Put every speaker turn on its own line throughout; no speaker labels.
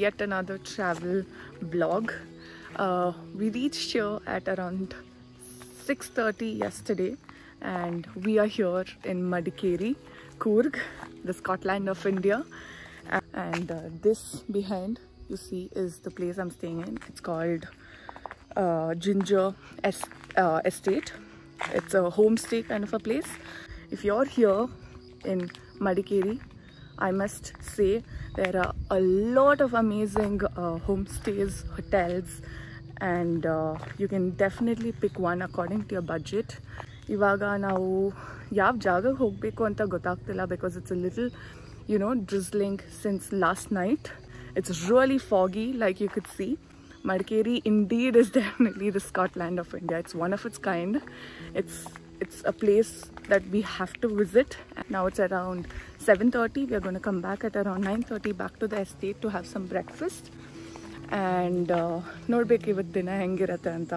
yet another travel vlog. We reached here at around 6:30 yesterday, and we are here in Madikeri, Coorg, the Scotland of India. And this behind you see is the place I'm staying in. It's called Ginger Estate. It's a homestay kind of a place. If you're here in Madikeri, I must say there are a lot of amazing homestays, hotels, and you can definitely pick one according to your budget. Ivaga ನಾವು ಯಾವ ಜಾಗಕ್ಕೆ ಹೋಗಬೇಕು ಅಂತ ಗೊತ್ತಾಗ್ತಿಲ್ಲ because it's a little, you know, drizzling since last night. It's really foggy, like you could see. Madikeri indeed is definitely the Scotland of India. It's one of its kind. It's a place that we have to visit. Now it's around 7:30. We are going to come back at around 9:30 back to the estate to have some breakfast. And ನೋಡ್ಬೇಕು ಇವತ್ತು ದಿನ ಹೆಂಗಿರತ್ತೆ ಅಂತ.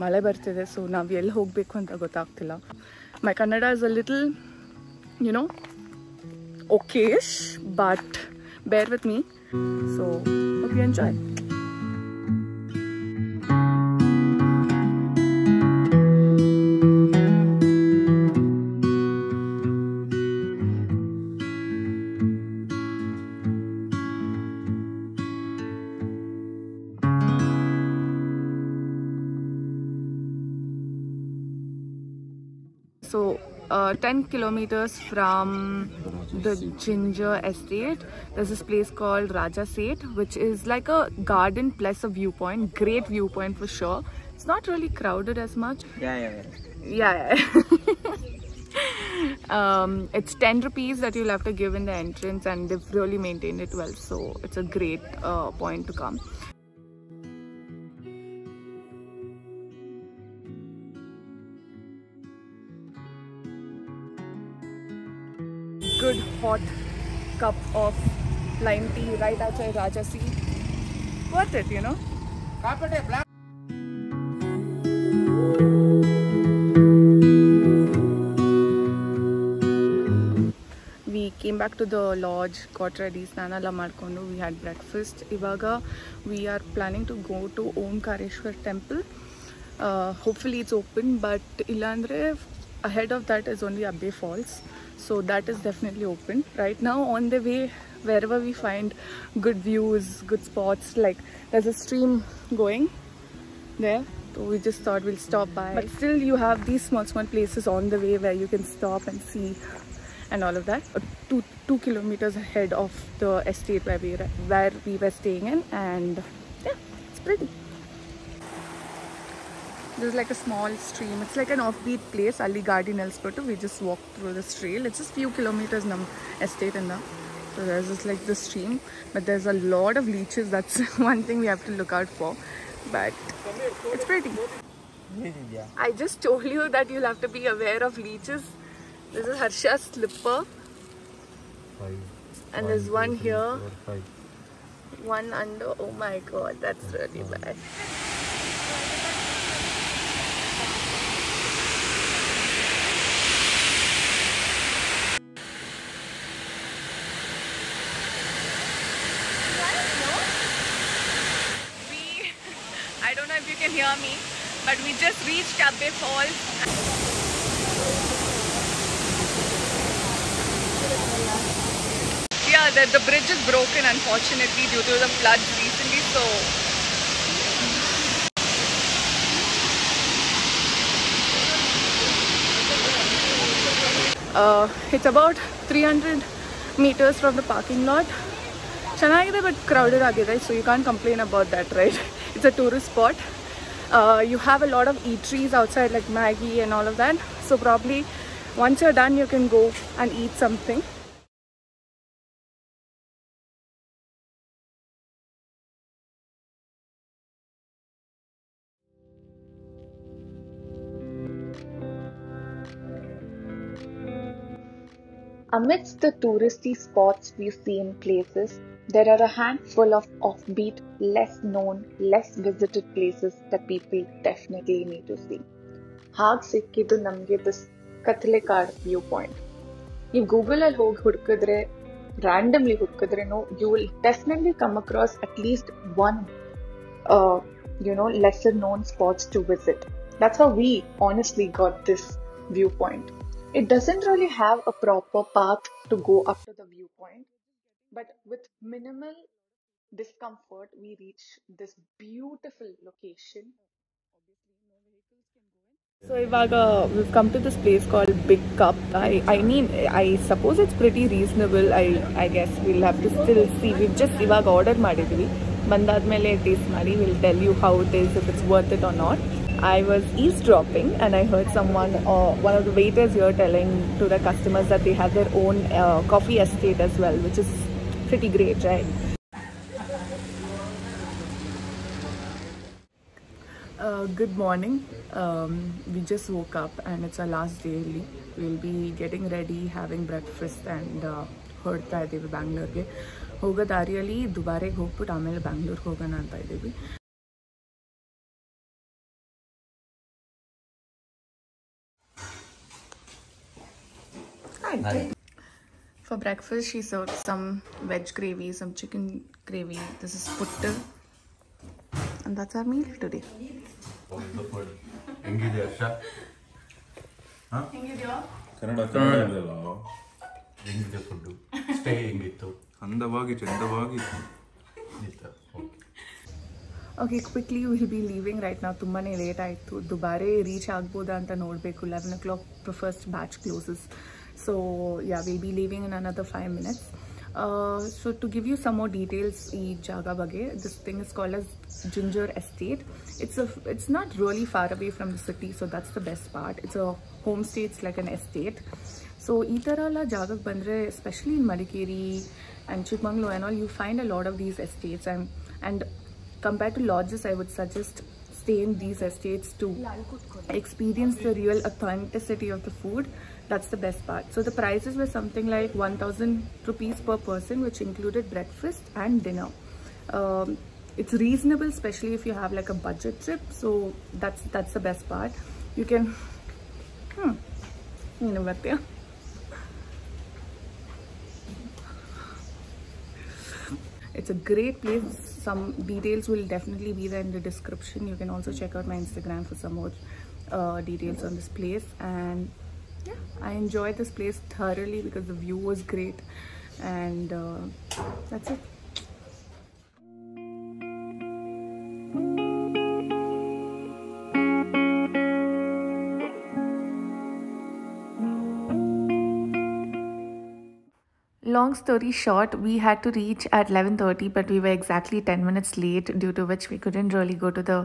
ಮಳೆ ಬರ್ತಿದೆ, so ನಾವು ಎಲ್ಲಿ ಹೋಗಬೇಕು ಅಂತ ಗೊತ್ತಾಗ್ತಿಲ್ಲ. My Kannada is a little, you know, okayish, but bear with me. So hope you enjoy. So 10 kilometers from the Ginger Estate, there's this place called Raja Set, which is like a garden plus a viewpoint. Great viewpoint for sure. It's not really crowded as much. Yeah. It's 10 rupees that you'll have to give in the entrance, and they've really maintained it well. So it's a great point to come. Good hot cup of lime tea right outside Raja Sea. Worth it, you know. We came back to the lodge, got ready, snana la madkondo, we had breakfast. Ivaga we are planning to go to Omkareshwar temple. Hopefully it's open, but illandre ahead of that is only Abbe Falls. So that is definitely open. Right now on the way, wherever we find good views, good spots, like there's a stream going there, so we just thought we'll stop by. But still you have these small places on the way where you can stop and see and all of that. 2 kilometers ahead of the estate where we were staying in, and yeah, it's pretty. There's like a small stream. It's like an offbeat place, Ali Garden Elspoto. We just walked through this trail. It's just few kilometers nam estate in the. So there's just like the stream, but there's a lot of leeches. That's one thing we have to look out for. But it's pretty. I just told you that you'll have to be aware of leeches. This is Harsha's slipper.
5.
And there's one here. 5. One under. Oh my god, that's really bad. I don't know if you can hear me, but we just reached Abbe Falls. Yeah, the bridge is broken unfortunately due to the floods recently, so it's about 300 meters from the parking lot. Chanagide but crowded agide, so you can't complain about that, right? It's a tourist spot. You have a lot of eateries outside like Maggie and all of that, so probably once you're done you can go and eat something. Amidst the touristy spots we see in places, there are a handful of offbeat, less known, less visited places that people definitely need to see. ಹಾಗೆ ಸಿಕ್ಕಿದ್ದು ನಮಗೆ this ಕತ್ಲೆಕಾಡ್ view point. ನೀವು ಗೂಗಲಲ್ಲಿ ಹೋಗಿ ಹುಡುಕಿದ್ರೆ randomly hutkadre, you will definitely come across at least one, lesser known spots to visit. That's how we honestly got this viewpoint. It doesn't really have a proper path to go up to the viewpoint, but with minimal discomfort, we reach this beautiful location. So Ivaga, we've come to this place called Big Cup. I suppose it's pretty reasonable. I guess we'll have to still see. We've just Ivaga order ಮಾಡಿದ್ವಿ. ಬಂದಾದ್ಮೇಲೆ taste ಮಾಡಿ. We'll tell you how it is, if it's worth it or not. I was eavesdropping and I heard one of the waiters here telling to the customers that they have their own coffee estate as well, which is pretty great, right? Good morning. We just woke up and it's our last day. We'll be getting ready, having breakfast and ಹೊರಡ್ತಾ ಇದ್ದೀವಿ ಬ್ಯಾಂಗ್ಳೂರ್ಗೆ. ಹೋಗೋ ದಾರಿಯಲ್ಲಿ ದುಬಾರೆಗೆ ಹೋಗ್ಬಿಟ್ಟು ಆಮೇಲೆ ಬ್ಯಾಂಗ್ಳೂರ್ಗೆ ಹೋಗೋಣ ಅಂತ ಇದ್ದೀವಿ. For breakfast she served some veg gravy, some chicken gravy. This is puttu. And that's our meal today.
ಹೆಂಗಿದೆ ಹರ್ಷ? ಕನ್ನಡ ಹೆಂಗಿದೆ ಫುಡ್ಡು? ಸ್ಟೇ ಹೆಂಗಿತ್ತು? ಅಂದವಾಗಿ ಚಂದವಾಗಿ ಇತ್ತು.
Okay, quickly we'll be leaving right now. ತುಂಬಾನೇ ಲೇಟ್ ಆಯಿತು. ದುಬಾರೆ ರೀಚ್ ಆಗ್ಬೋದಾ ಅಂತ ನೋಡಬೇಕು. 11 o'clock the first batch closes. So yeah, we'll be leaving in another 5 minutes. So to give you some more details, jaga bage, this thing is called as Ginger Estate. It's not really far away from the city, so that's the best part. It's a homestay, it's like an estate. So ee tara la jagak bandre, especially in Madikeri and Chikmagalur and all, you find a lot of these estates, and compared to lodges, I would suggest stay in these estates to experience the real authenticity of the food. That's the best part. So the prices were something like 1,000 rupees per person, which included breakfast and dinner. It's reasonable, especially if you have like a budget trip. So that's the best part. You can it's a great place. Some details will definitely be there in the description. You can also check out my Instagram for some more details on this place. And yeah, I enjoyed this place thoroughly because the view was great, and that's it. Long story short, we had to reach at 11:30, but we were exactly 10 minutes late, due to which we couldn't really go to the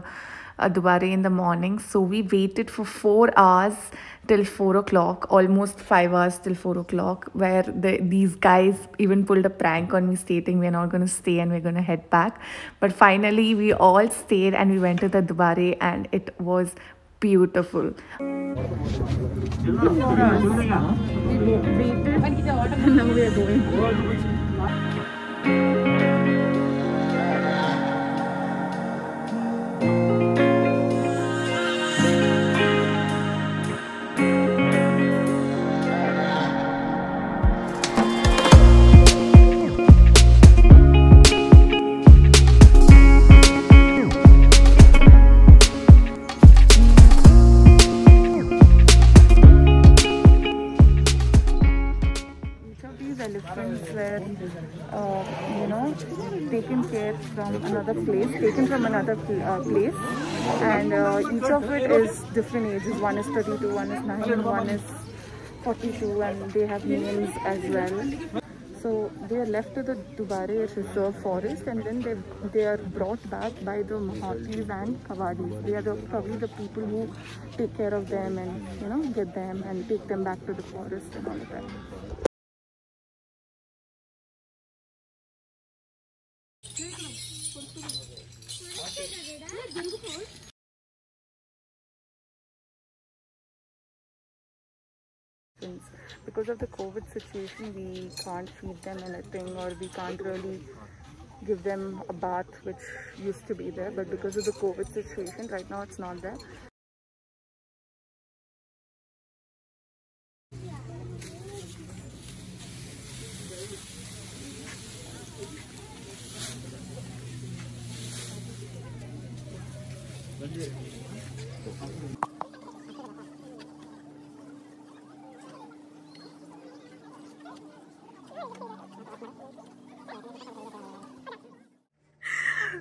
Dubare in the morning. So we waited for 4 hours till 4 o'clock, almost 5 hours till 4 o'clock, where these guys even pulled a prank on me, stating we're not going to stay and we're going to head back. But finally we all stayed and we went to the Dubare, and it was beautiful. We waited and now we are going. Elephants were taken from another place, and each of it is different ages. One is 32, one is 9, one is 42, and they have names as well. So they are left to the Dubare Reserve Forest, and then they are brought back by the Mahatis and Kawadis. They are probably the people who take care of them and get them and take them back to the forest and all of that. Because of the COVID situation, we can't feed them anything, or we can't really give them a bath, which used to be there. But because of the COVID situation, right now it's not there.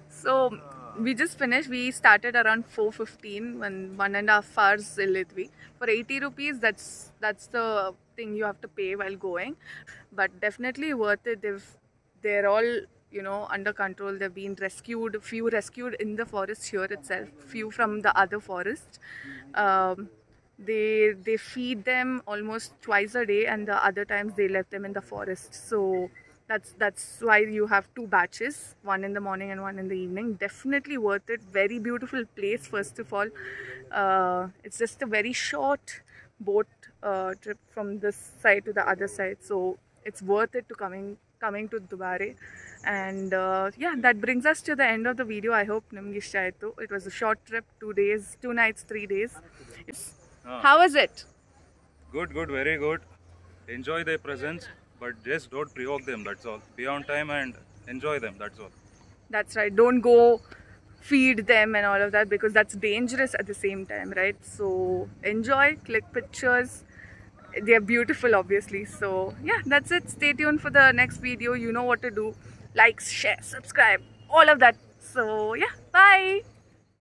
So we just finished. We started around 4:15 when 1.5 hours Litvi. For 80 rupees, that's the thing you have to pay while going, but definitely worth it. They're all, you know, under control. They've been rescued, few rescued in the forest here itself, few from the other forest. They feed them almost twice a day, and the other times they left them in the forest. So that's why you have two batches, one in the morning and one in the evening. Definitely worth it. Very beautiful place. First of all, it's just a very short boat trip from this side to the other side, so it's worth it to coming to Dubare. And yeah, that brings us to the end of the video. I hope nimge ishta aitu. It was a short trip, 2 days, 2 nights, 3 days. How was it?
Good, very good. Enjoy their presence, but just don't provoke them, that's all. Be on time and enjoy them, that's all.
That's right. Don't go feed them and all of that, because that's dangerous at the same time, right? So enjoy, click pictures. They're beautiful, obviously. So yeah, that's it. Stay tuned for the next video. You know what to do. Like, share, subscribe, all of that. So yeah, bye.